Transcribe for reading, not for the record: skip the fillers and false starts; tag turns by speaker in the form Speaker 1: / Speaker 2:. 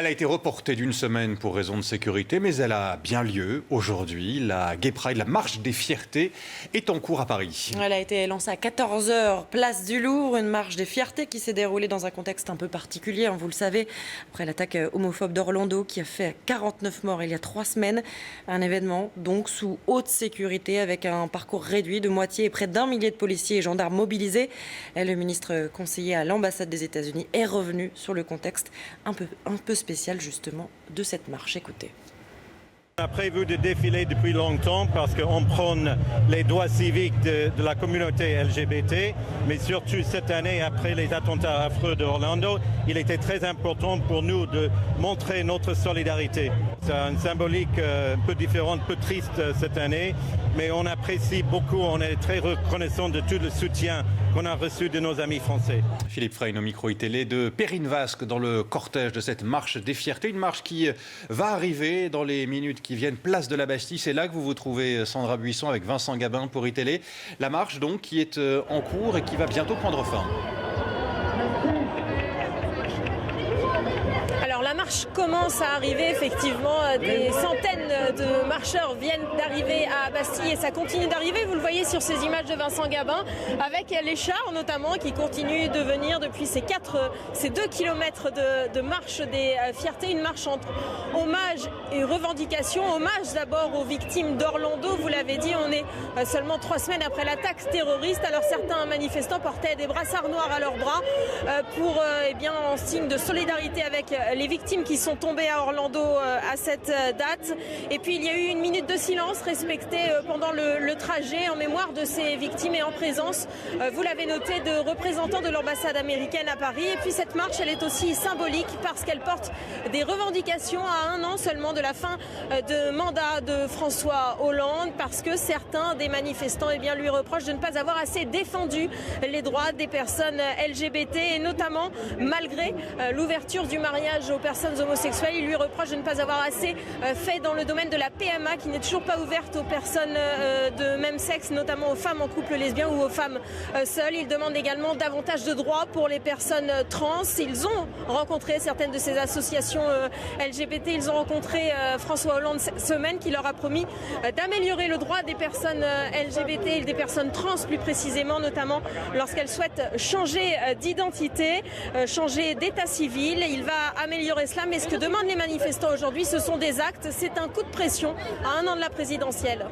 Speaker 1: Elle a été reportée d'une semaine pour raison de sécurité, mais elle a bien lieu aujourd'hui. La Gay Pride, la marche des fiertés, est en cours à Paris.
Speaker 2: Elle a été lancée à 14 h, place du Louvre, une marche des fiertés qui s'est déroulée dans un contexte un peu particulier, vous le savez, après l'attaque homophobe d'Orlando qui a fait 49 morts il y a 3 semaines. Un événement donc sous haute sécurité avec un parcours réduit de moitié et près d'1 millier de policiers et gendarmes mobilisés. Et le ministre conseiller à l'ambassade des États-Unis est revenu sur le contexte un peu spécial justement de cette marche. Écoutez.
Speaker 3: On a prévu de défiler depuis longtemps parce qu'on prône les droits civiques de la communauté LGBT, mais surtout cette année, après les attentats affreux d'Orlando, il était très important pour nous de montrer notre solidarité. C'est une symbolique un peu différente, un peu triste cette année, mais on apprécie beaucoup, on est très reconnaissant de tout le soutien qu'on a reçu de nos amis français.
Speaker 1: Philippe Frein au micro télé de Perrine Vasque dans le cortège de cette marche des fiertés, une marche qui va arriver dans les minutes qui viennent, place de la Bastille. C'est là que vous vous trouvez, Sandra Buisson, avec Vincent Gabin pour iTélé. La marche donc qui est en cours et qui va bientôt prendre fin.
Speaker 4: Alors la marche commence à arriver, effectivement, des centaines de marcheurs viennent d'arriver à Bastille et ça continue d'arriver, vous le voyez sur ces images de Vincent Gabin, avec les chars notamment qui continuent de venir depuis ces 2 kilomètres de marche des fiertés, une marche entre hommage et revendication. Hommage d'abord aux victimes d'Orlando, vous l'avez dit, on est seulement 3 semaines après l'attaque terroriste, alors certains manifestants portaient des brassards noirs à leurs bras pour, en signe de solidarité avec les victimes qui sont tombées à Orlando à cette date. Et puis il y a eu une minute de silence respectée pendant le trajet en mémoire de ces victimes et en présence, vous l'avez noté, de représentants de l'ambassade américaine à Paris. Et puis cette marche, elle est aussi symbolique parce qu'elle porte des revendications à 1 an seulement de la fin de mandat de François Hollande, parce que certains des manifestants lui reprochent de ne pas avoir assez défendu les droits des personnes LGBT et notamment malgré l'ouverture du mariage aux personnes homosexuelles, il lui reproche de ne pas avoir assez fait dans le domaine de la PMA qui n'est toujours pas ouverte aux personnes de même sexe, notamment aux femmes en couple lesbien ou aux femmes seules. Il demande également davantage de droits pour les personnes trans. Ils ont rencontré certaines de ces associations LGBT, ils ont rencontré François Hollande cette semaine qui leur a promis d'améliorer le droit des personnes LGBT et des personnes trans plus précisément, notamment lorsqu'elles souhaitent changer d'identité, changer d'état civil. Il va améliorer cela, mais ce que demandent les manifestants aujourd'hui, ce sont des actes. C'est un coup de pression à 1 an de la présidentielle.